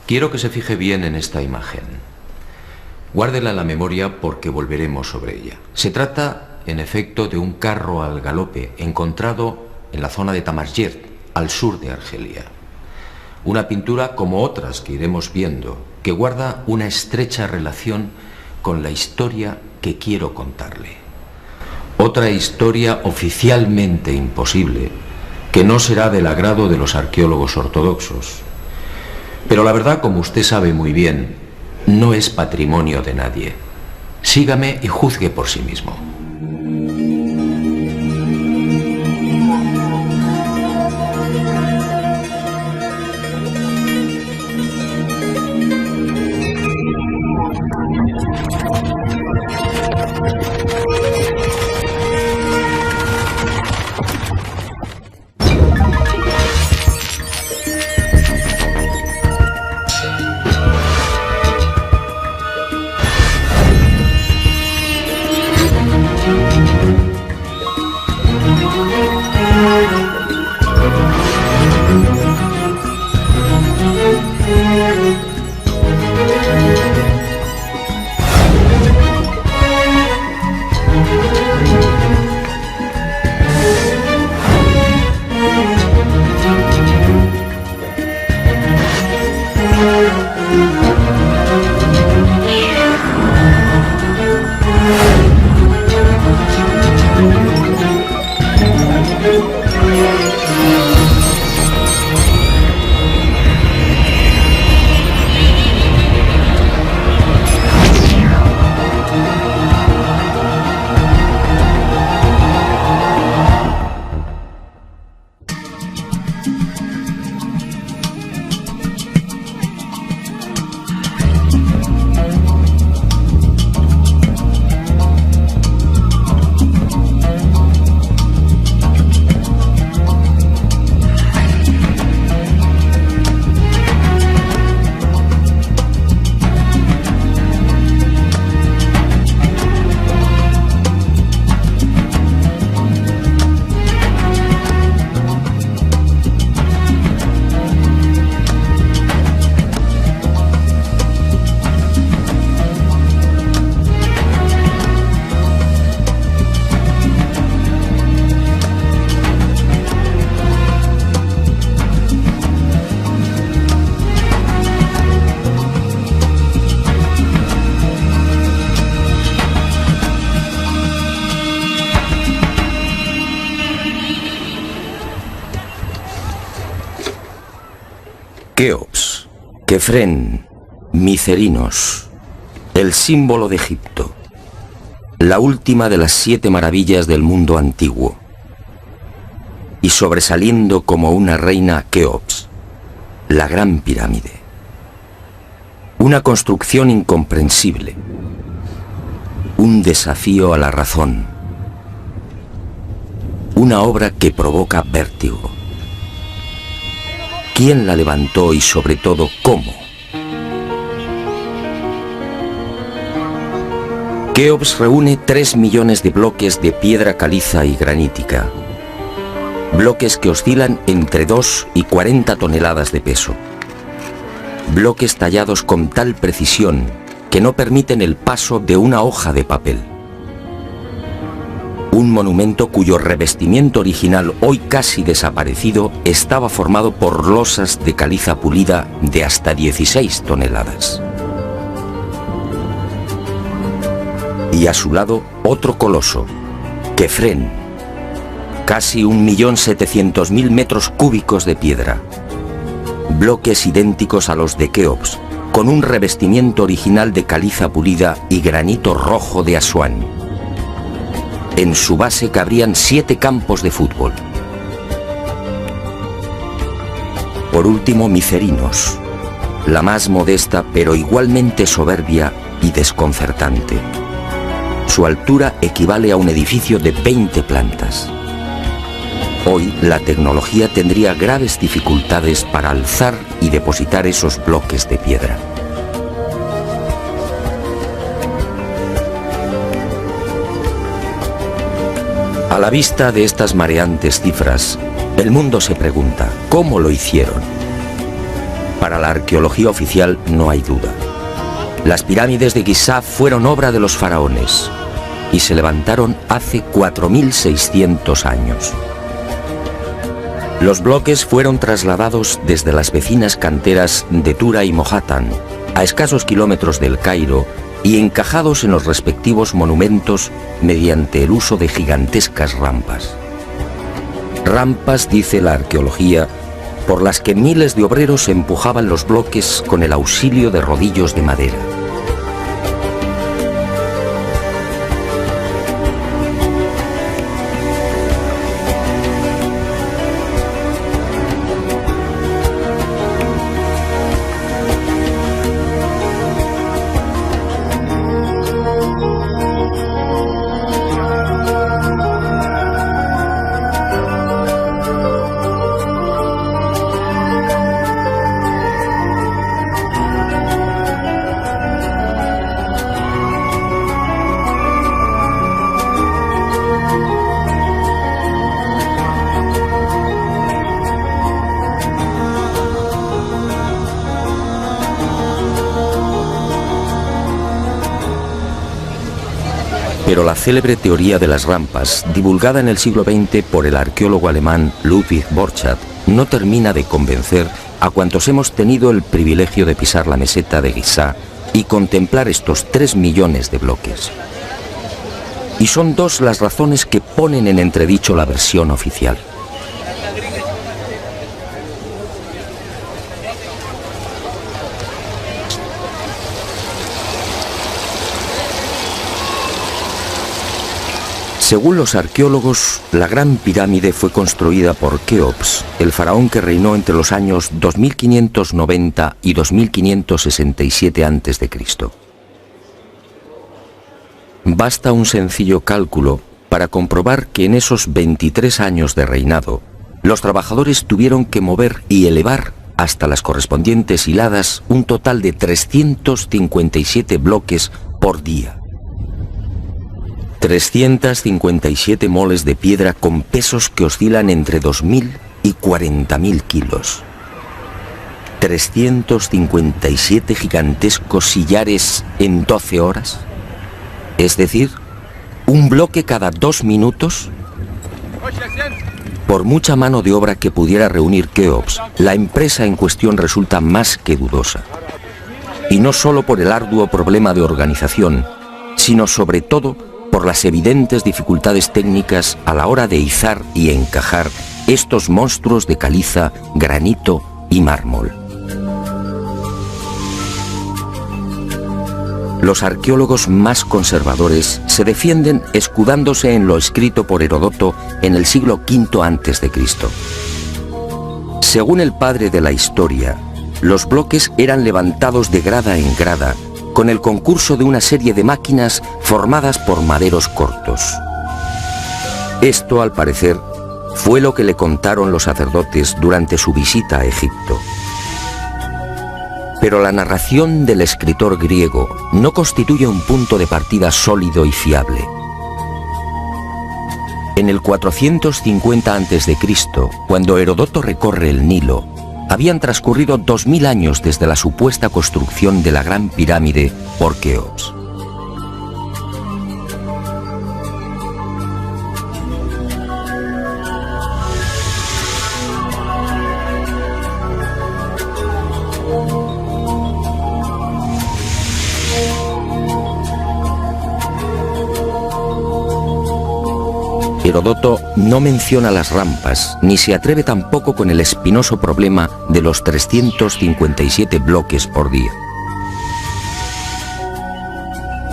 Quiero que se fije bien en esta imagen. Guárdela en la memoria porque volveremos sobre ella. Se trata, en efecto, de un carro al galope encontrado en la zona de Tamasjert, al sur de Argelia. Una pintura como otras que iremos viendo, que guarda una estrecha relación con la historia que quiero contarle. Otra historia oficialmente imposible, que no será del agrado de los arqueólogos ortodoxos. Pero la verdad, como usted sabe muy bien, no es patrimonio de nadie. Sígame y juzgue por sí mismo. Keops, Kefren, Micerinos, el símbolo de Egipto, la última de las 7 maravillas del mundo antiguo, y sobresaliendo como una reina Keops, la gran pirámide. Una construcción incomprensible, un desafío a la razón, una obra que provoca vértigo. ¿Quién la levantó y sobre todo cómo? Keops reúne 3 millones de bloques de piedra caliza y granítica. Bloques que oscilan entre 2 y 40 toneladas de peso. Bloques tallados con tal precisión que no permiten el paso de una hoja de papel. Un monumento cuyo revestimiento original, hoy casi desaparecido, estaba formado por losas de caliza pulida de hasta 16 toneladas. Y a su lado, otro coloso, Kefren, casi 1.700.000 metros cúbicos de piedra, bloques idénticos a los de Keops, con un revestimiento original de caliza pulida y granito rojo de Asuán. En su base cabrían 7 campos de fútbol. Por último, Micerinos, la más modesta pero igualmente soberbia y desconcertante. Su altura equivale a un edificio de 20 plantas. Hoy la tecnología tendría graves dificultades para alzar y depositar esos bloques de piedra. A la vista de estas mareantes cifras, el mundo se pregunta, ¿cómo lo hicieron? Para la arqueología oficial no hay duda. Las pirámides de Giza fueron obra de los faraones y se levantaron hace 4.600 años. Los bloques fueron trasladados desde las vecinas canteras de Tura y Mohatan, a escasos kilómetros del Cairo, y encajados en los respectivos monumentos mediante el uso de gigantescas rampas. Rampas, dice la arqueología, por las que miles de obreros empujaban los bloques con el auxilio de rodillos de madera. Pero la célebre teoría de las rampas, divulgada en el siglo XX por el arqueólogo alemán Ludwig Borchardt, no termina de convencer a cuantos hemos tenido el privilegio de pisar la meseta de Giza y contemplar estos 3 millones de bloques. Y son 2 las razones que ponen en entredicho la versión oficial. Según los arqueólogos, la Gran Pirámide fue construida por Keops, el faraón que reinó entre los años 2590 y 2567 a.C. Basta un sencillo cálculo para comprobar que en esos 23 años de reinado, los trabajadores tuvieron que mover y elevar hasta las correspondientes hiladas un total de 357 bloques por día. 357 moles de piedra con pesos que oscilan entre 2.000 y 40.000 kilos. 357 gigantescos sillares en 12 horas. Es decir, un bloque cada 2 minutos. Por mucha mano de obra que pudiera reunir Keops, la empresa en cuestión resulta más que dudosa. Y no solo por el arduo problema de organización, sino sobre todo por las evidentes dificultades técnicas a la hora de izar y encajar estos monstruos de caliza, granito y mármol. Los arqueólogos más conservadores se defienden escudándose en lo escrito por Heródoto en el siglo V a.C. Según el padre de la historia, los bloques eran levantados de grada en grada con el concurso de una serie de máquinas formadas por maderos cortos. Esto, al parecer, fue lo que le contaron los sacerdotes durante su visita a Egipto. Pero la narración del escritor griego no constituye un punto de partida sólido y fiable. En el 450 a.C., cuando Heródoto recorre el Nilo, habían transcurrido 2000 años desde la supuesta construcción de la Gran Pirámide por Keops. Heródoto no menciona las rampas, ni se atreve tampoco con el espinoso problema de los 357 bloques por día.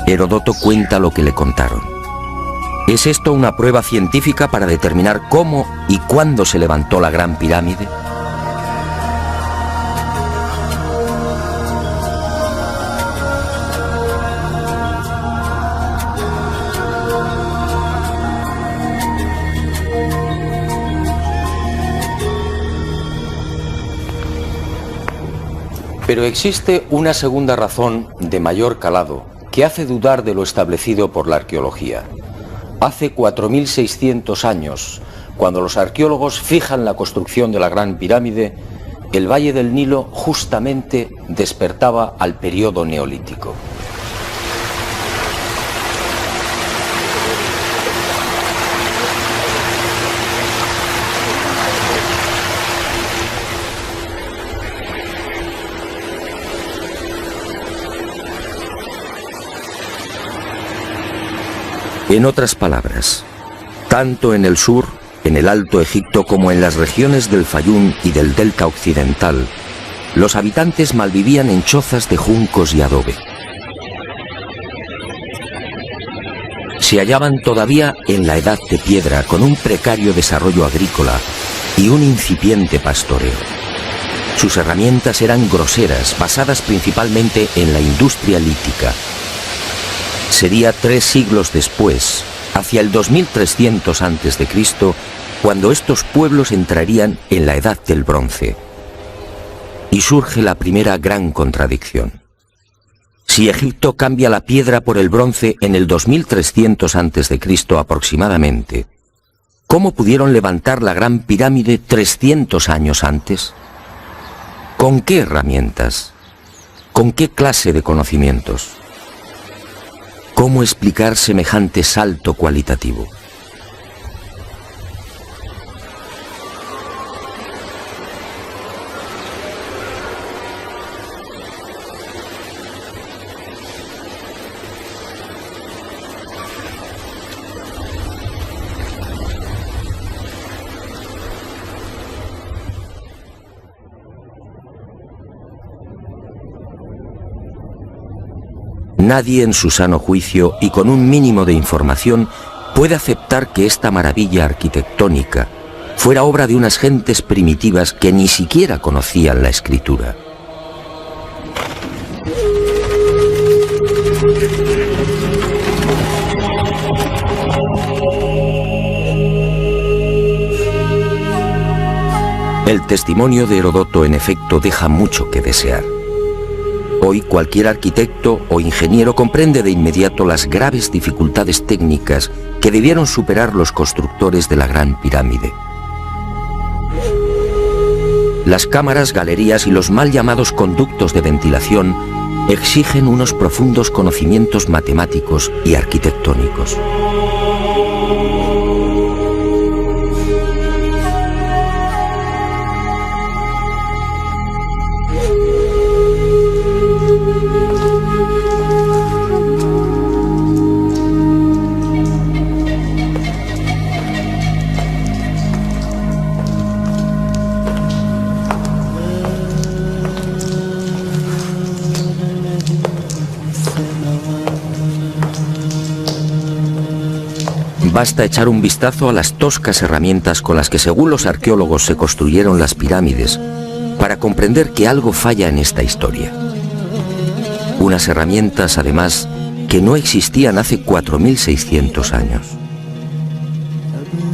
Heródoto cuenta lo que le contaron. ¿Es esto una prueba científica para determinar cómo y cuándo se levantó la Gran Pirámide? Pero existe una segunda razón de mayor calado que hace dudar de lo establecido por la arqueología. Hace 4600 años, cuando los arqueólogos fijan la construcción de la Gran Pirámide, el Valle del Nilo justamente despertaba al periodo neolítico. En otras palabras, tanto en el sur, en el Alto Egipto, como en las regiones del Fayum y del Delta Occidental, los habitantes malvivían en chozas de juncos y adobe. Se hallaban todavía en la Edad de Piedra, con un precario desarrollo agrícola y un incipiente pastoreo. Sus herramientas eran groseras, basadas principalmente en la industria lítica. Sería 3 siglos después, hacia el 2300 a.C., cuando estos pueblos entrarían en la Edad del Bronce. Y surge la primera gran contradicción. Si Egipto cambia la piedra por el bronce en el 2300 a.C. aproximadamente, ¿cómo pudieron levantar la Gran Pirámide 300 años antes? ¿Con qué herramientas? ¿Con qué clase de conocimientos? ¿Cómo explicar semejante salto cualitativo? Nadie en su sano juicio y con un mínimo de información puede aceptar que esta maravilla arquitectónica fuera obra de unas gentes primitivas que ni siquiera conocían la escritura. El testimonio de Heródoto, en efecto, deja mucho que desear. Hoy cualquier arquitecto o ingeniero comprende de inmediato las graves dificultades técnicas que debieron superar los constructores de la Gran Pirámide. Las cámaras, galerías y los mal llamados conductos de ventilación exigen unos profundos conocimientos matemáticos y arquitectónicos. Basta echar un vistazo a las toscas herramientas con las que, según los arqueólogos, se construyeron las pirámides para comprender que algo falla en esta historia. Unas herramientas, además, que no existían hace 4600 años.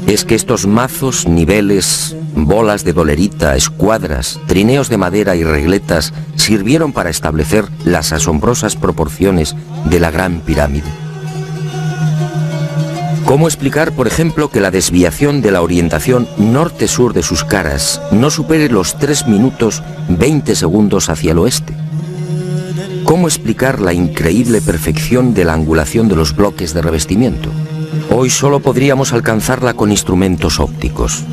Es que estos mazos, niveles, bolas de dolerita, escuadras, trineos de madera y regletas sirvieron para establecer las asombrosas proporciones de la Gran Pirámide. ¿Cómo explicar, por ejemplo, que la desviación de la orientación norte-sur de sus caras no supere los 3 minutos 20 segundos hacia el oeste? ¿Cómo explicar la increíble perfección de la angulación de los bloques de revestimiento? Hoy solo podríamos alcanzarla con instrumentos ópticos.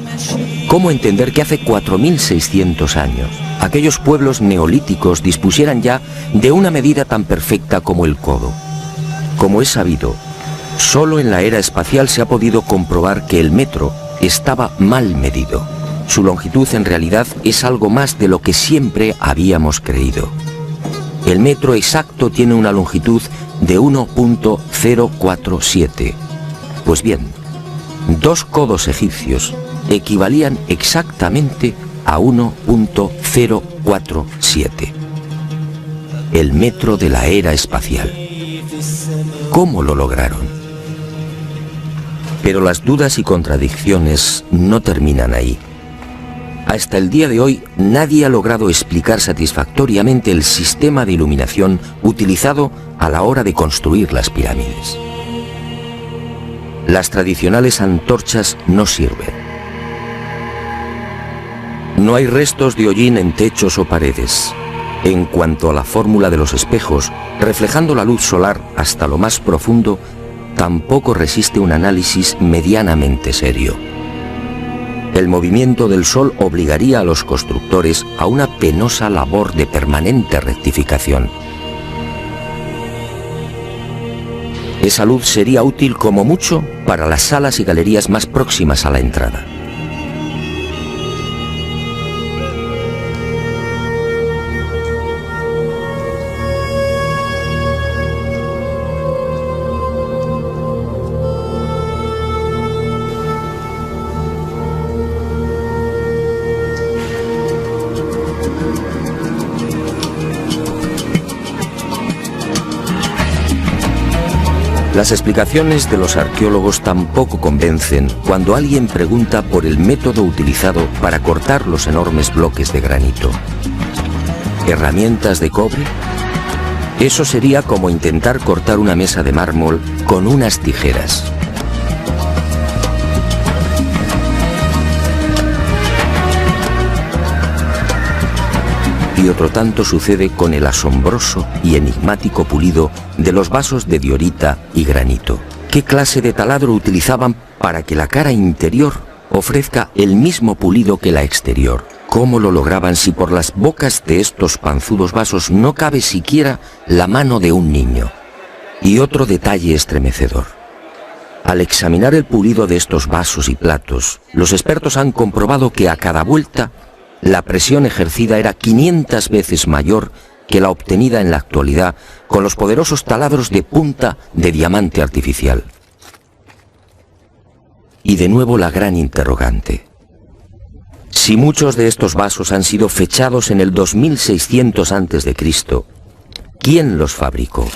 ¿Cómo entender que hace 4600 años aquellos pueblos neolíticos dispusieran ya de una medida tan perfecta como el codo? Como es sabido, Solo en la era espacial se ha podido comprobar que el metro estaba mal medido. Su longitud en realidad es algo más de lo que siempre habíamos creído. El metro exacto tiene una longitud de 1.047. Pues bien, 2 codos egipcios equivalían exactamente a 1.047. El metro de la era espacial. ¿Cómo lo lograron? Pero las dudas y contradicciones no terminan ahí. Hasta el día de hoy, nadie ha logrado explicar satisfactoriamente el sistema de iluminación utilizado a la hora de construir las pirámides. Las tradicionales antorchas no sirven. No hay restos de hollín en techos o paredes. En cuanto a la fórmula de los espejos, reflejando la luz solar hasta lo más profundo, tampoco resiste un análisis medianamente serio. El movimiento del Sol obligaría a los constructores a una penosa labor de permanente rectificación. Esa luz sería útil como mucho para las salas y galerías más próximas a la entrada. Las explicaciones de los arqueólogos tampoco convencen cuando alguien pregunta por el método utilizado para cortar los enormes bloques de granito. ¿Herramientas de cobre? Eso sería como intentar cortar una mesa de mármol con unas tijeras. Y otro tanto sucede con el asombroso y enigmático pulido de los vasos de diorita y granito. ¿Qué clase de taladro utilizaban para que la cara interior ofrezca el mismo pulido que la exterior? ¿Cómo lo lograban si por las bocas de estos panzudos vasos no cabe siquiera la mano de un niño? Y otro detalle estremecedor. Al examinar el pulido de estos vasos y platos, los expertos han comprobado que a cada vuelta la presión ejercida era 500 veces mayor que la obtenida en la actualidad con los poderosos taladros de punta de diamante artificial. Y de nuevo la gran interrogante. Si muchos de estos vasos han sido fechados en el 2600 a.C., ¿quién los fabricó?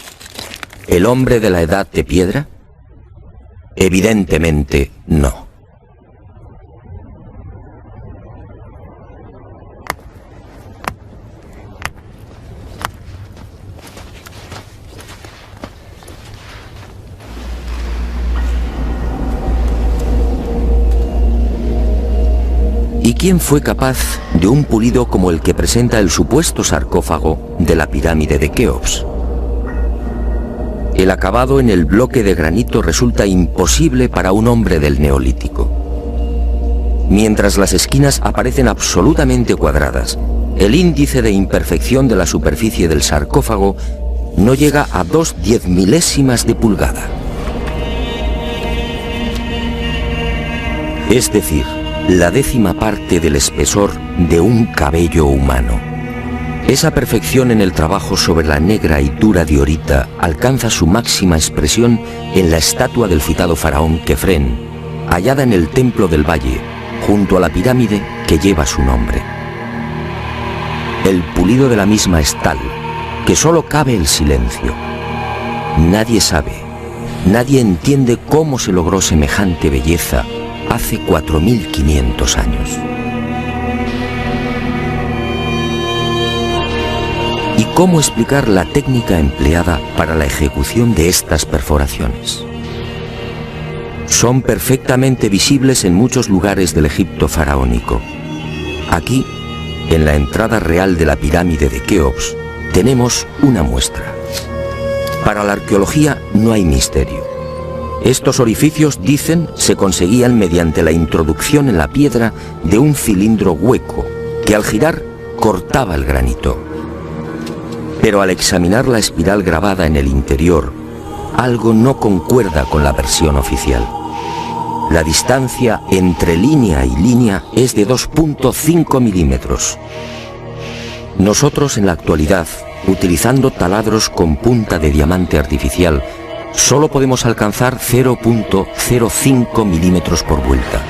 ¿El hombre de la edad de piedra? Evidentemente no. ¿Y quién fue capaz de un pulido como el que presenta el supuesto sarcófago de la pirámide de Keops? El acabado en el bloque de granito resulta imposible para un hombre del Neolítico. Mientras las esquinas aparecen absolutamente cuadradas, el índice de imperfección de la superficie del sarcófago no llega a 2/10 de pulgada. Es decir, la 10ª parte del espesor de un cabello humano. Esa perfección en el trabajo sobre la negra y dura diorita alcanza su máxima expresión en la estatua del citado faraón Kefren, hallada en el Templo del Valle, junto a la pirámide que lleva su nombre. El pulido de la misma es tal que solo cabe el silencio. Nadie sabe, nadie entiende cómo se logró semejante belleza hace 4500 años. ¿Y cómo explicar la técnica empleada para la ejecución de estas perforaciones? Son perfectamente visibles en muchos lugares del Egipto faraónico. Aquí, en la entrada real de la pirámide de Keops, tenemos una muestra. Para la arqueología no hay misterio. Estos orificios, dicen, se conseguían mediante la introducción en la piedra de un cilindro hueco que al girar cortaba el granito. Pero al examinar la espiral grabada en el interior, algo no concuerda con la versión oficial. La distancia entre línea y línea es de 2.5 milímetros. Nosotros en la actualidad, utilizando taladros con punta de diamante artificial, solo podemos alcanzar 0.05 milímetros por vuelta.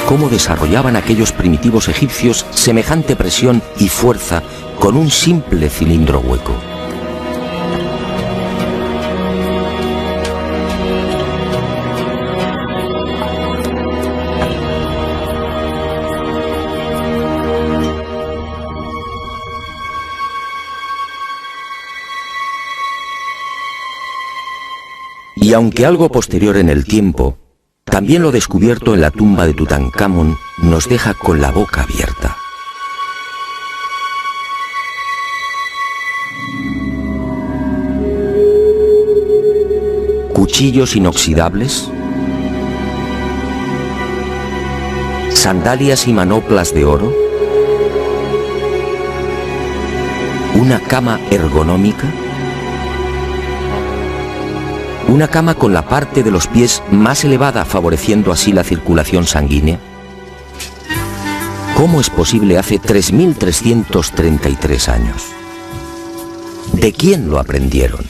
Cómo desarrollaban aquellos primitivos egipcios semejante presión y fuerza con un simple cilindro hueco. Y aunque algo posterior en el tiempo, también lo descubierto en la tumba de Tutankamón nos deja con la boca abierta. Cuchillos inoxidables, sandalias y manoplas de oro, una cama ergonómica, una cama con la parte de los pies más elevada, favoreciendo así la circulación sanguínea. ¿Cómo es posible hace 3.333 años? ¿De quién lo aprendieron?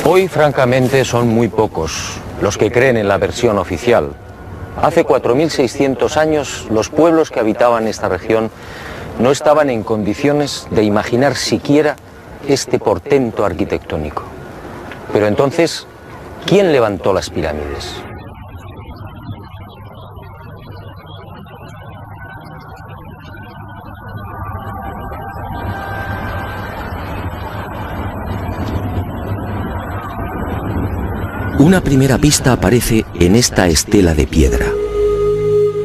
Hoy, francamente, son muy pocos los que creen en la versión oficial. Hace 4.600 años, los pueblos que habitaban esta región no estaban en condiciones de imaginar siquiera este portento arquitectónico. Pero entonces, ¿quién levantó las pirámides? Una primera pista aparece en esta estela de piedra.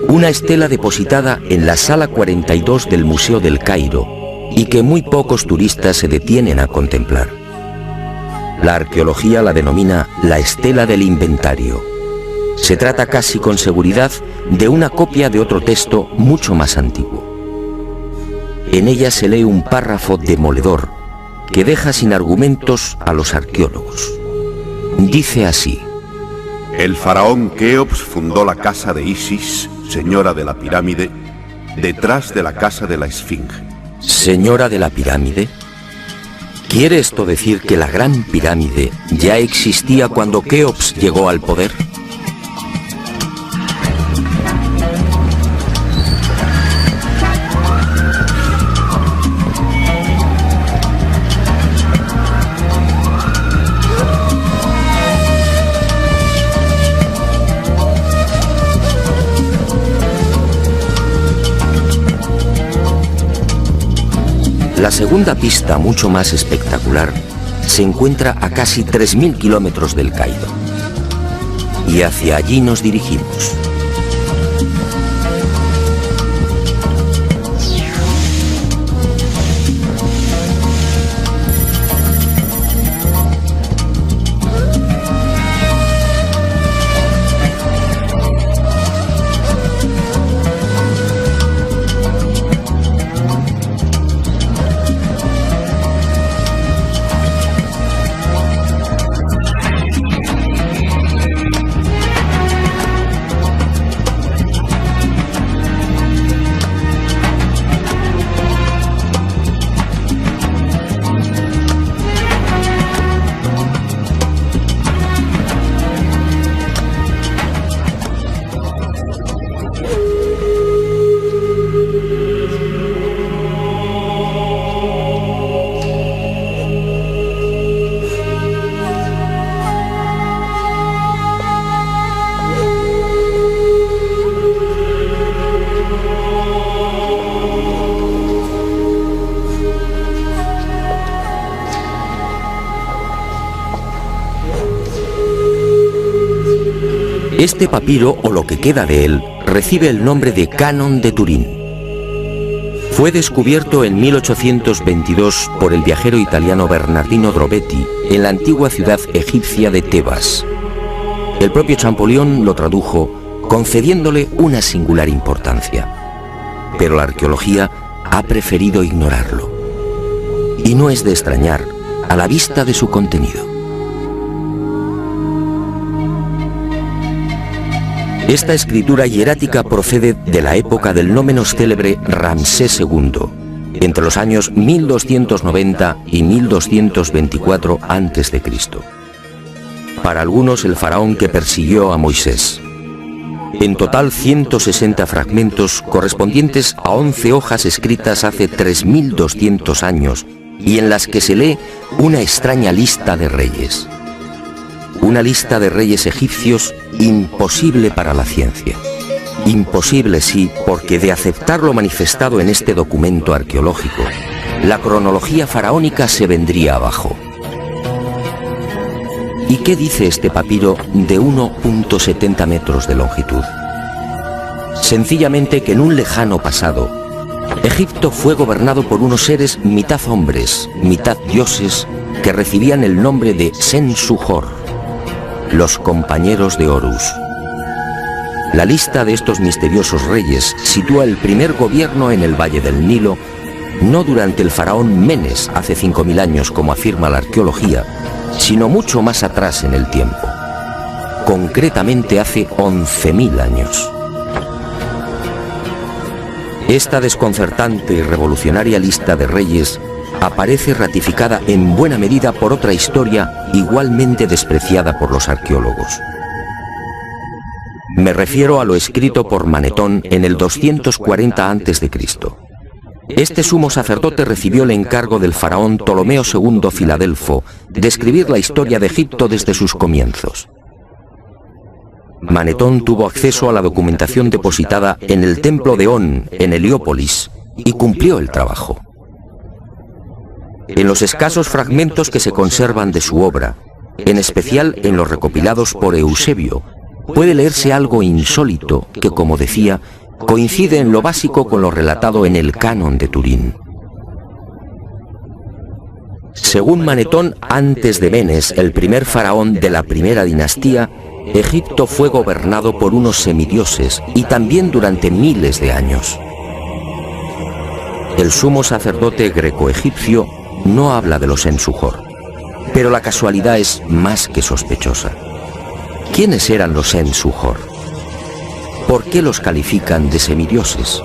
Una estela depositada en la sala 42 del Museo del Cairo y que muy pocos turistas se detienen a contemplar. La arqueología la denomina la estela del inventario. Se trata casi con seguridad de una copia de otro texto mucho más antiguo. En ella se lee un párrafo demoledor que deja sin argumentos a los arqueólogos. Dice así: el faraón Keops fundó la casa de Isis, señora de la pirámide, detrás de la casa de la Esfinge. ¿Señora de la pirámide? ¿Quiere esto decir que la gran pirámide ya existía cuando Keops llegó al poder? La segunda pista, mucho más espectacular, se encuentra a casi 3.000 kilómetros del Cairo. Y hacia allí nos dirigimos. Este papiro, o lo que queda de él, recibe el nombre de Canon de Turín. Fue descubierto en 1822 por el viajero italiano Bernardino Drobetti en la antigua ciudad egipcia de Tebas. El propio Champollion lo tradujo, concediéndole una singular importancia. Pero la arqueología ha preferido ignorarlo. Y no es de extrañar a la vista de su contenido. Esta escritura hierática procede de la época del no menos célebre Ramsés II, entre los años 1290 y 1224 a.C. Para algunos, el faraón que persiguió a Moisés. En total, 160 fragmentos correspondientes a 11 hojas escritas hace 3200 años y en las que se lee una extraña lista de reyes. Una lista de reyes egipcios imposible para la ciencia. Imposible, sí, porque de aceptar lo manifestado en este documento arqueológico, la cronología faraónica se vendría abajo. ¿Y qué dice este papiro de 1,70 metros de longitud? Sencillamente que en un lejano pasado, Egipto fue gobernado por unos seres mitad hombres, mitad dioses, que recibían el nombre de Sensuhor, los compañeros de Horus. La lista de estos misteriosos reyes sitúa el primer gobierno en el Valle del Nilo, no durante el faraón Menes hace 5000 años como afirma la arqueología, sino mucho más atrás en el tiempo, concretamente hace 11.000 años. Esta desconcertante y revolucionaria lista de reyes aparece ratificada en buena medida por otra historia igualmente despreciada por los arqueólogos. Me refiero a lo escrito por Manetón en el 240 a.C. Este sumo sacerdote recibió el encargo del faraón Ptolomeo II Filadelfo de escribir la historia de Egipto desde sus comienzos. Manetón tuvo acceso a la documentación depositada en el templo de On, en Heliópolis, y cumplió el trabajo. En los escasos fragmentos que se conservan de su obra, en especial en los recopilados por Eusebio, puede leerse algo insólito que, como decía, coincide en lo básico con lo relatado en el Canon de Turín. Según Manetón, antes de Menes, el primer faraón de la primera dinastía, Egipto fue gobernado por unos semidioses y también durante miles de años. El sumo sacerdote greco-egipcio no habla de los Sensuhor, pero la casualidad es más que sospechosa. ¿Quiénes eran los Sensuhor? ¿Por qué los califican de semidioses?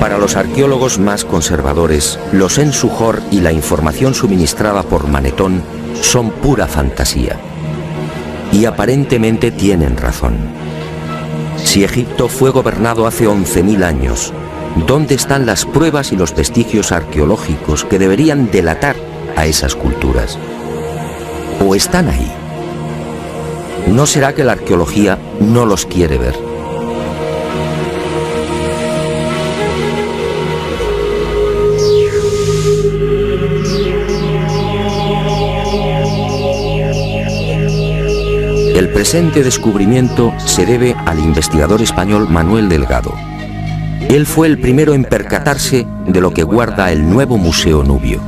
Para los arqueólogos más conservadores, los Sensuhor y la información suministrada por Manetón son pura fantasía. Y aparentemente tienen razón. Si Egipto fue gobernado hace 11.000 años, ¿Dónde están las pruebas y los vestigios arqueológicos que deberían delatar a esas culturas? ¿O están ahí? ¿No será que la arqueología no los quiere ver? El presente descubrimiento se debe al investigador español Manuel Delgado. Él fue el primero en percatarse de lo que guarda el nuevo Museo Nubio.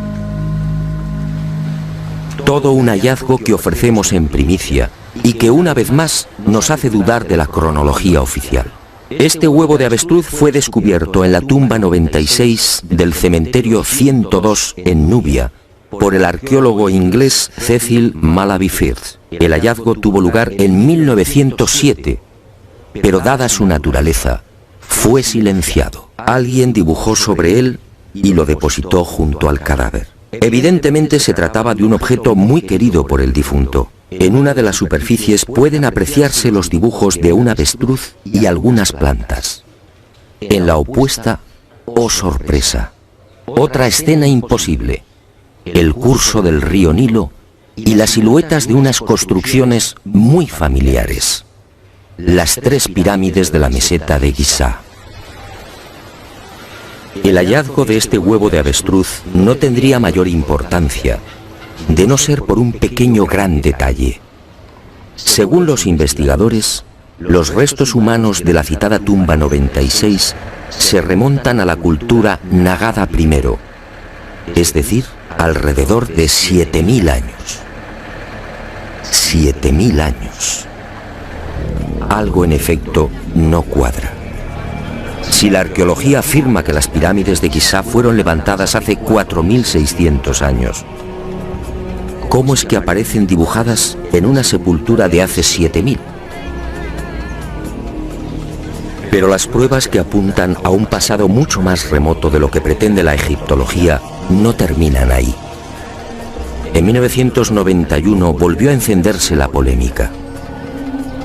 Todo un hallazgo que ofrecemos en primicia y que una vez más nos hace dudar de la cronología oficial. Este huevo de avestruz fue descubierto en la tumba 96 del cementerio 102 en Nubia por el arqueólogo inglés Cecil Malaby Firth. El hallazgo tuvo lugar en 1907, pero dada su naturaleza, fue silenciado. Alguien dibujó sobre él y lo depositó junto al cadáver. Evidentemente se trataba de un objeto muy querido por el difunto. En una de las superficies pueden apreciarse los dibujos de un avestruz y algunas plantas. En la opuesta, oh sorpresa, otra escena imposible: el curso del río Nilo y las siluetas de unas construcciones muy familiares: las 3 pirámides de la meseta de Giza. El hallazgo de este huevo de avestruz no tendría mayor importancia, de no ser por un pequeño gran detalle. Según los investigadores, los restos humanos de la citada tumba 96 se remontan a la cultura Nagada I, es decir, alrededor de 7000 años. 7000 años. Algo en efecto no cuadra. Si la arqueología afirma que las pirámides de Giza fueron levantadas hace 4600 años, ¿cómo es que aparecen dibujadas en una sepultura de hace 7000? Pero las pruebas que apuntan a un pasado mucho más remoto de lo que pretende la egiptología no terminan ahí. En 1991 volvió a encenderse la polémica.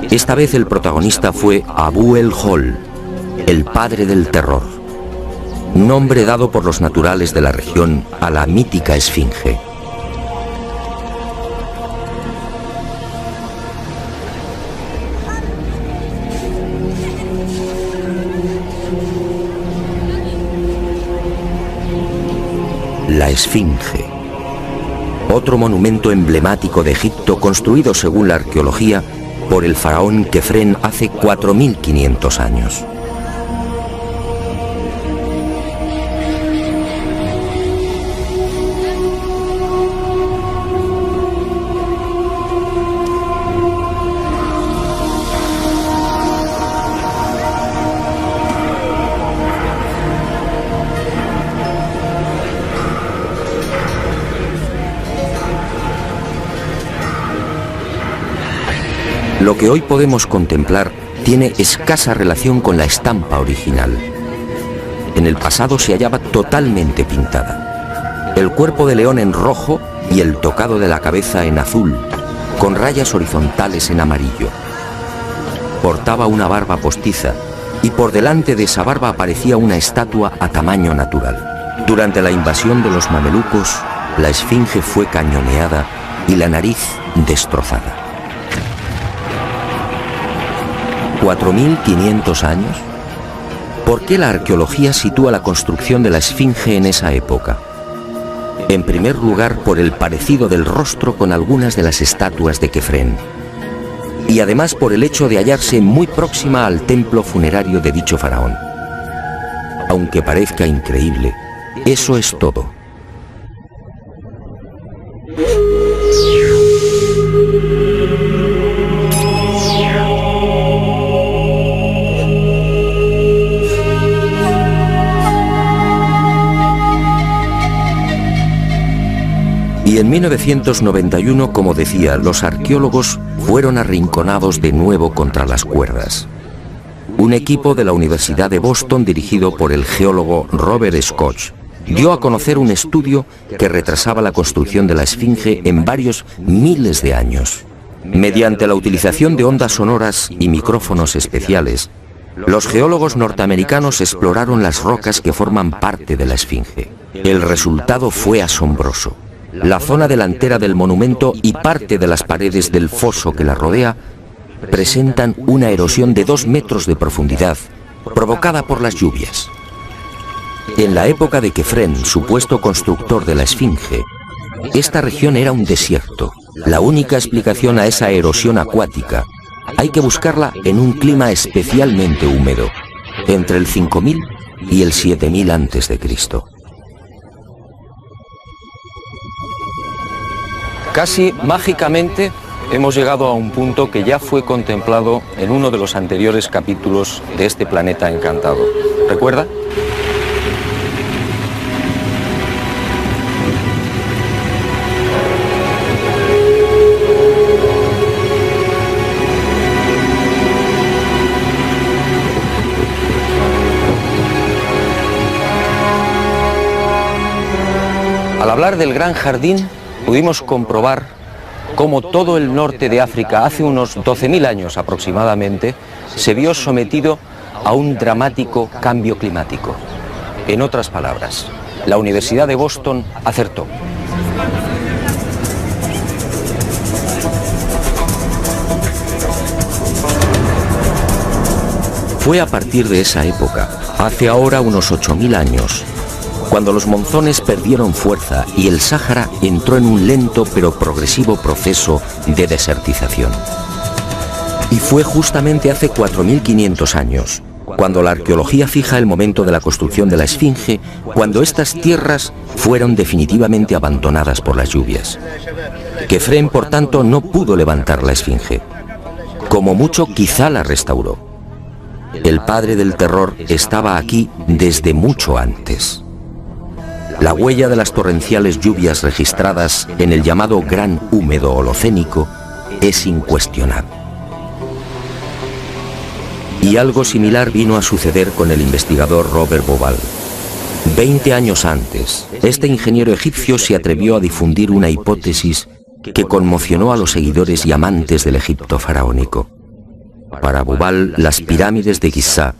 Esta vez el protagonista fue Abu el-Hol, el padre del terror, nombre dado por los naturales de la región a la mítica esfinge. La esfinge, otro monumento emblemático de Egipto construido según la arqueología por el faraón Kefren hace 4500 años. Lo que hoy podemos contemplar tiene escasa relación con la estampa original. En el pasado se hallaba totalmente pintada. El cuerpo de león en rojo y el tocado de la cabeza en azul, con rayas horizontales en amarillo. Portaba una barba postiza y por delante de esa barba aparecía una estatua a tamaño natural. Durante la invasión de los mamelucos, la esfinge fue cañoneada y la nariz destrozada. 4500 años. ¿Por qué la arqueología sitúa la construcción de la esfinge en esa época? En primer lugar, por el parecido del rostro con algunas de las estatuas de Kefren, y además por el hecho de hallarse muy próxima al templo funerario de dicho faraón. Aunque parezca increíble, eso es todo. Y en 1991, como decía, los arqueólogos fueron arrinconados de nuevo contra las cuerdas. Un equipo de la Universidad de Boston, dirigido por el geólogo Robert Scotch, dio a conocer un estudio que retrasaba la construcción de la esfinge en varios miles de años. Mediante la utilización de ondas sonoras y micrófonos especiales, Los geólogos norteamericanos exploraron las rocas que forman parte de la Esfinge. El resultado fue asombroso. La zona delantera del monumento y parte de las paredes del foso que la rodea presentan una erosión de 2 metros de profundidad, provocada por las lluvias. En la época de Kefren, supuesto constructor de la Esfinge, esta región era un desierto. La única explicación a esa erosión acuática hay que buscarla en un clima especialmente húmedo, entre el 5000 y el 7000 a.C. Casi mágicamente hemos llegado a un punto que ya fue contemplado en uno de los anteriores capítulos de este planeta encantado. ¿Recuerda? Al hablar del Gran Jardín, pudimos comprobar cómo todo el norte de África, hace unos 12.000 años aproximadamente, se vio sometido a un dramático cambio climático. En otras palabras, la Universidad de Boston acertó. Fue a partir de esa época, hace ahora unos 8.000 años, cuando los monzones perdieron fuerza y el Sáhara entró en un lento pero progresivo proceso de desertización. Y fue justamente hace 4.500 años, cuando la arqueología fija el momento de la construcción de la Esfinge, cuando estas tierras fueron definitivamente abandonadas por las lluvias. Kefren, por tanto, no pudo levantar la Esfinge. Como mucho, quizá la restauró. El padre del terror estaba aquí desde mucho antes. La huella de las torrenciales lluvias registradas en el llamado Gran Húmedo Holocénico es incuestionable. Y algo similar vino a suceder con el investigador Robert Bauval. 20 años antes, este ingeniero egipcio se atrevió a difundir una hipótesis que conmocionó a los seguidores y amantes del Egipto faraónico. Para Bauval, las pirámides de Giza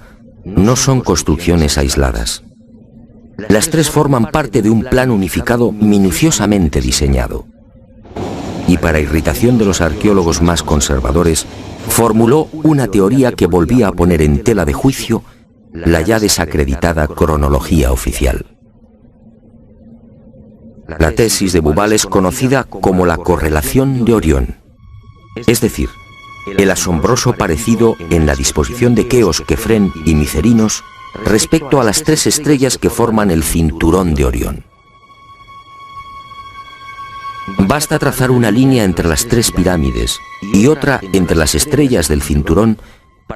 no son construcciones aisladas. Las tres forman parte de un plan unificado minuciosamente diseñado. Y para irritación de los arqueólogos más conservadores, formuló una teoría que volvía a poner en tela de juicio la ya desacreditada cronología oficial. La tesis de Bauval es conocida como la correlación de Orión, es decir, el asombroso parecido en la disposición de Keos, Kefren y Micerinos respecto a las 3 estrellas que forman el cinturón de Orión. Basta trazar una línea entre las 3 pirámides y otra entre las estrellas del cinturón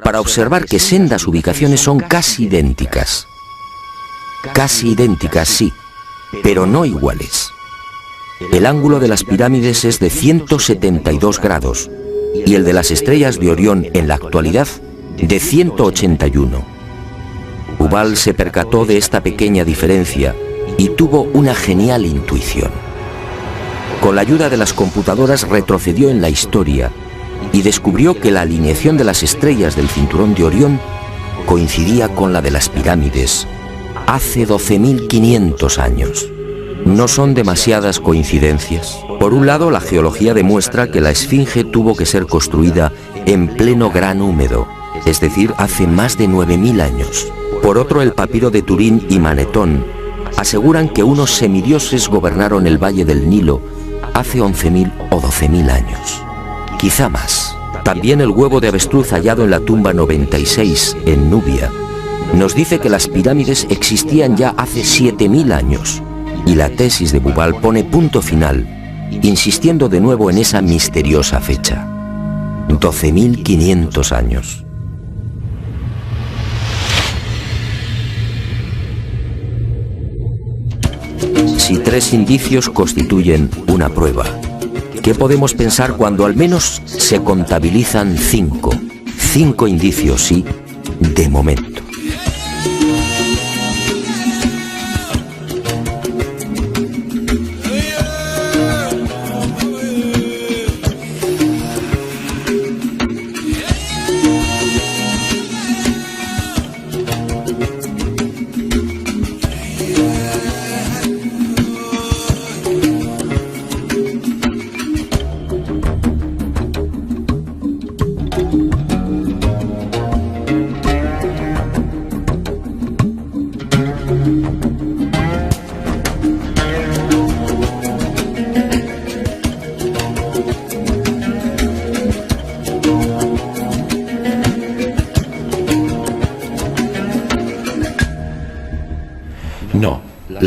para observar que sendas ubicaciones son casi idénticas. Casi idénticas, sí, pero no iguales. El ángulo de las pirámides es de 172 grados y el de las estrellas de Orión en la actualidad de 181. Bauval se percató de esta pequeña diferencia y tuvo una genial intuición. Con la ayuda de las computadoras retrocedió en la historia y descubrió que la alineación de las estrellas del cinturón de Orión coincidía con la de las pirámides hace 12.500 años. No son demasiadas coincidencias. Por un lado, la geología demuestra que la Esfinge tuvo que ser construida en pleno Gran Húmedo, es decir, hace más de 9.000 años. Por otro, el papiro de Turín y Manetón aseguran que unos semidioses gobernaron el valle del Nilo hace 11.000 o 12.000 años. Quizá más. También el huevo de avestruz hallado en la tumba 96 en Nubia nos dice que las pirámides existían ya hace 7.000 años. Y la tesis de Bauval pone punto final, insistiendo de nuevo en esa misteriosa fecha. 12.500 años. Si 3 indicios constituyen una prueba, ¿qué podemos pensar cuando al menos se contabilizan 5? 5 indicios, sí, de momento.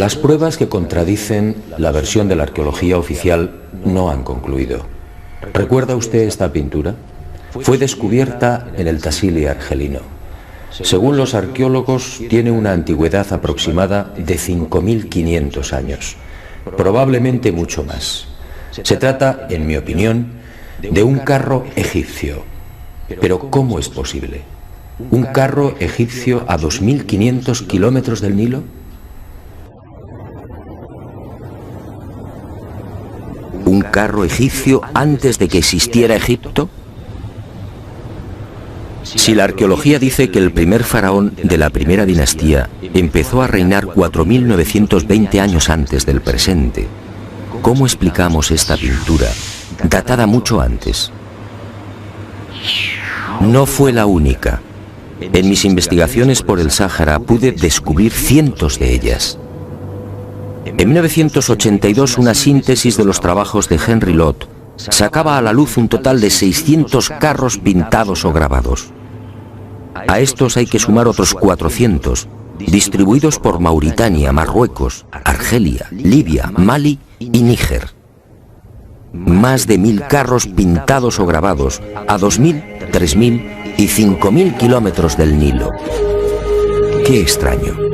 Las pruebas que contradicen la versión de la arqueología oficial no han concluido. ¿Recuerda usted esta pintura? Fue descubierta en el Tassili argelino. Según los arqueólogos, tiene una antigüedad aproximada de 5.500 años, probablemente mucho más. Se trata, en mi opinión, de un carro egipcio. Pero ¿cómo es posible? ¿Un carro egipcio a 2.500 kilómetros del Nilo? ¿Un carro egipcio antes de que existiera Egipto? Si la arqueología dice que el primer faraón de la primera dinastía empezó a reinar 4.920 años antes del presente, ¿cómo explicamos esta pintura, datada mucho antes? No fue la única. En mis investigaciones por el Sáhara pude descubrir cientos de ellas. En 1982, una síntesis de los trabajos de Henry Lott sacaba a la luz un total de 600 carros pintados o grabados. A estos hay que sumar otros 400, distribuidos por Mauritania, Marruecos, Argelia, Libia, Mali y Níger. Más de 1.000 carros pintados o grabados a 2.000, 3.000 y 5.000 kilómetros del Nilo. ¡Qué extraño!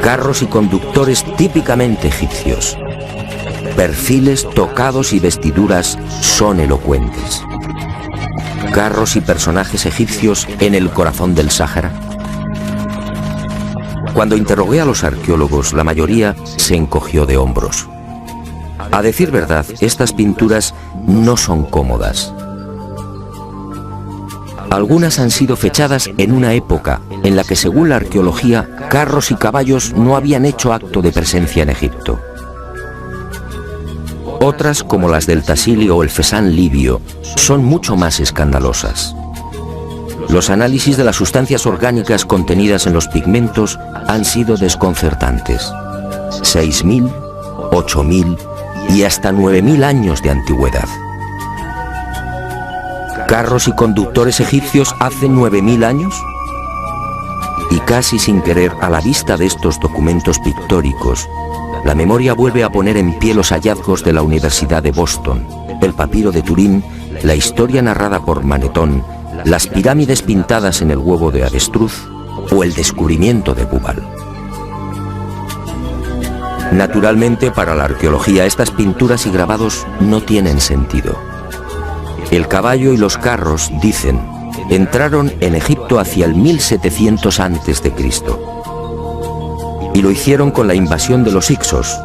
Carros y conductores típicamente egipcios. Perfiles, tocados y vestiduras son elocuentes. Carros y personajes egipcios en el corazón del Sáhara. Cuando interrogué a los arqueólogos, la mayoría se encogió de hombros. A decir verdad, estas pinturas no son cómodas. Algunas han sido fechadas en una época en la que, según la arqueología, carros y caballos no habían hecho acto de presencia en Egipto. Otras, como las del Tassili o el Fesán libio, son mucho más escandalosas. Los análisis de las sustancias orgánicas contenidas en los pigmentos han sido desconcertantes. 6.000, 8.000 y hasta 9.000 años de antigüedad. ¿Carros y conductores egipcios hace 9.000 años? Y casi sin querer, a la vista de estos documentos pictóricos, la memoria vuelve a poner en pie los hallazgos de la Universidad de Boston, el papiro de Turín, la historia narrada por Manetón, las pirámides pintadas en el huevo de avestruz o el descubrimiento de Bubal. Naturalmente, para la arqueología, estas pinturas y grabados no tienen sentido. El caballo y los carros, dicen, entraron en Egipto hacia el 1700 a.C. y lo hicieron con la invasión de los Hicsos,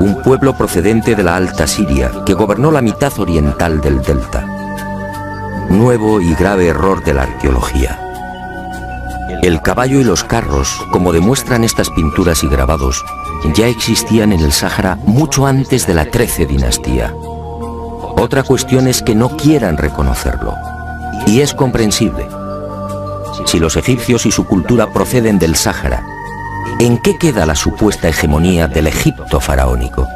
un pueblo procedente de la Alta Siria que gobernó la mitad oriental del delta. Nuevo y grave error de la arqueología. El caballo y los carros, como demuestran estas pinturas y grabados, ya existían en el Sáhara mucho antes de la 13 dinastía. Otra cuestión es que no quieran reconocerlo, y es comprensible. Si los egipcios y su cultura proceden del Sáhara, ¿en qué queda la supuesta hegemonía del Egipto faraónico?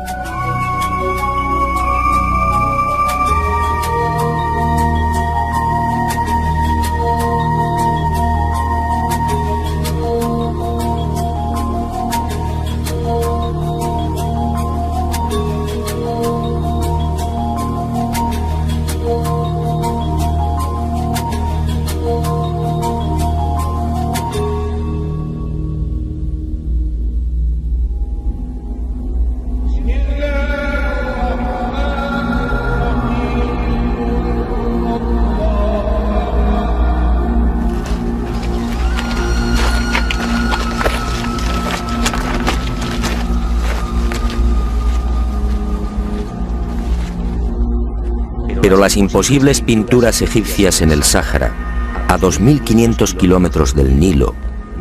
Pero las imposibles pinturas egipcias en el Sáhara, a 2.500 kilómetros del Nilo,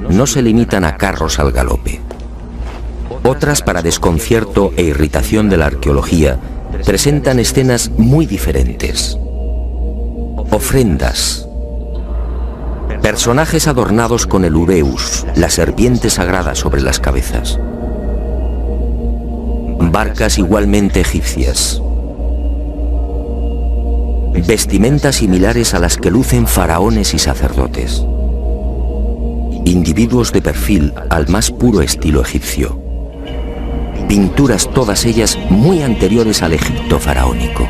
no se limitan a carros al galope. Otras, para desconcierto e irritación de la arqueología, presentan escenas muy diferentes. Ofrendas. Personajes adornados con el ureus, la serpiente sagrada sobre las cabezas. Barcas igualmente egipcias. Vestimentas similares a las que lucen faraones y sacerdotes. Individuos de perfil al más puro estilo egipcio. pinturas todas ellas muy anteriores al Egipto faraónico.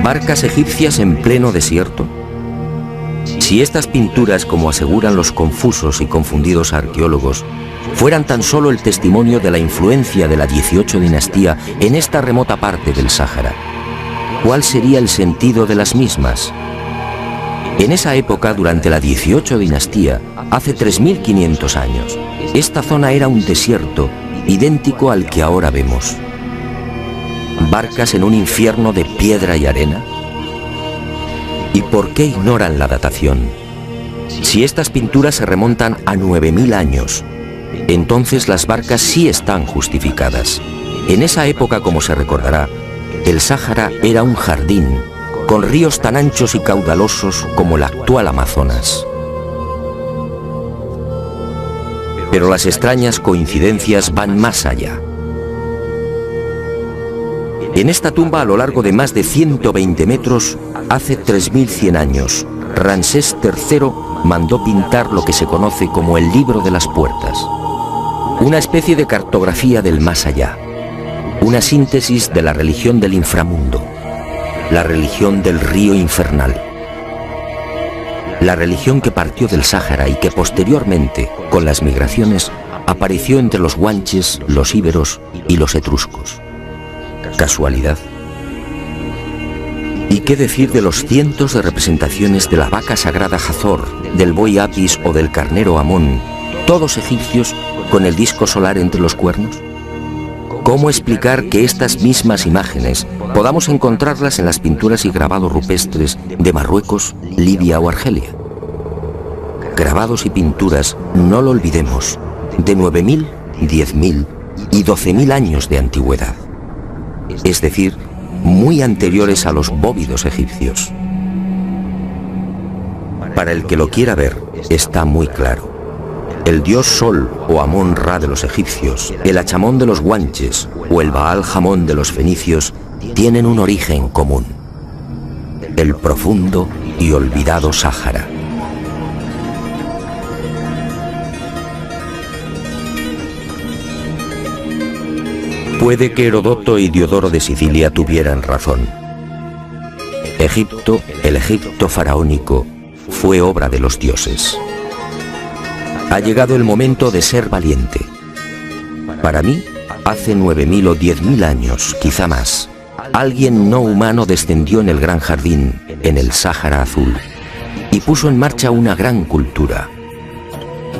¿Barcas egipcias en pleno desierto? Si estas pinturas, como aseguran los confusos y confundidos arqueólogos, fueran tan solo el testimonio de la influencia de la 18 dinastía en esta remota parte del Sáhara, ¿cuál sería el sentido de las mismas? En esa época, durante la 18 dinastía, hace 3.500 años, esta zona era un desierto idéntico al que ahora vemos. ¿Barcas en un infierno de piedra y arena? ¿Y por qué ignoran la datación? Si estas pinturas se remontan a 9.000 años, entonces las barcas sí están justificadas. En esa época, como se recordará, el Sáhara era un jardín, con ríos tan anchos y caudalosos como el actual Amazonas. Pero las extrañas coincidencias van más allá. En esta tumba, a lo largo de más de 120 metros, hace 3.100 años, Ramsés III mandó pintar lo que se conoce como el Libro de las Puertas, una especie de cartografía del más allá, una síntesis de la religión del inframundo, la religión del río infernal, la religión que partió del Sáhara y que posteriormente, con las migraciones, apareció entre los guanches, los íberos y los etruscos. ¿Casualidad? ¿Y qué decir de los cientos de representaciones de la vaca sagrada Hathor, del buey Apis o del carnero Amón, todos egipcios con el disco solar entre los cuernos? ¿Cómo explicar que estas mismas imágenes podamos encontrarlas en las pinturas y grabados rupestres de Marruecos, Libia o Argelia? Grabados y pinturas, no lo olvidemos, de 9.000, 10.000 y 12.000 años de antigüedad. Es decir, muy anteriores a los bóvidos egipcios. Para el que lo quiera ver, está muy claro. El dios Sol o Amón-Ra de los egipcios, el Achamón de los guanches o el Baal-Jamón de los fenicios tienen un origen común: el profundo y olvidado Sáhara. Puede que Herodoto y Diodoro de Sicilia tuvieran razón. Egipto, el Egipto faraónico, fue obra de los dioses. Ha llegado el momento de ser valiente. Para mí, hace 9.000 o 10.000 años, quizá más, alguien no humano descendió en el gran jardín, en el Sáhara Azul, y puso en marcha una gran cultura.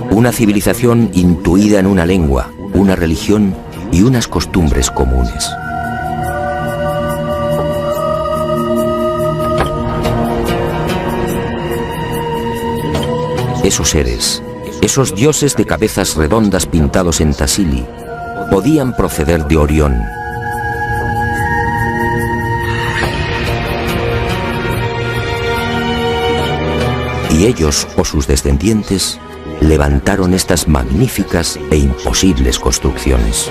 Una civilización intuida en una lengua, una religión y unas costumbres comunes. Esos seres, esos dioses de cabezas redondas pintados en Tassili, podían proceder de Orión. Y ellos, o sus descendientes, levantaron estas magníficas e imposibles construcciones.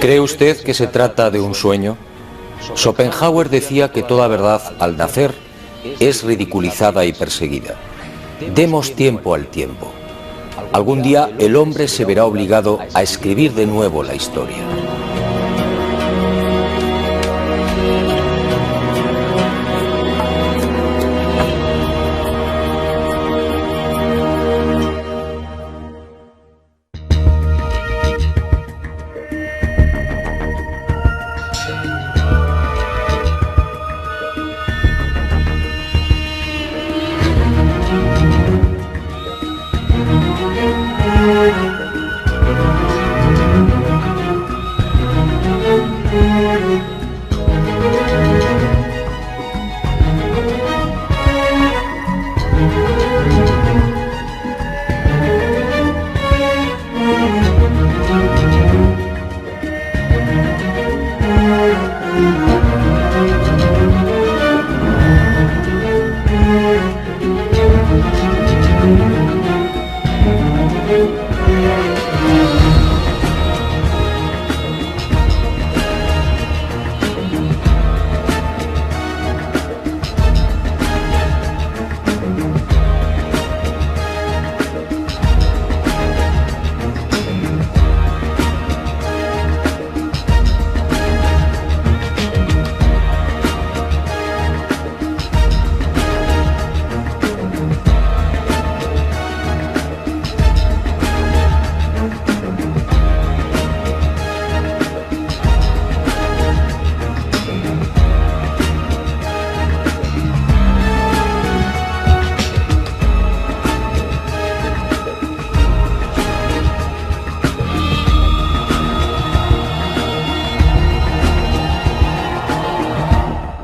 ¿Cree usted que se trata de un sueño? Schopenhauer decía que toda verdad, al nacer, es ridiculizada y perseguida. Demos tiempo al tiempo. Algún día el hombre se verá obligado a escribir de nuevo la historia.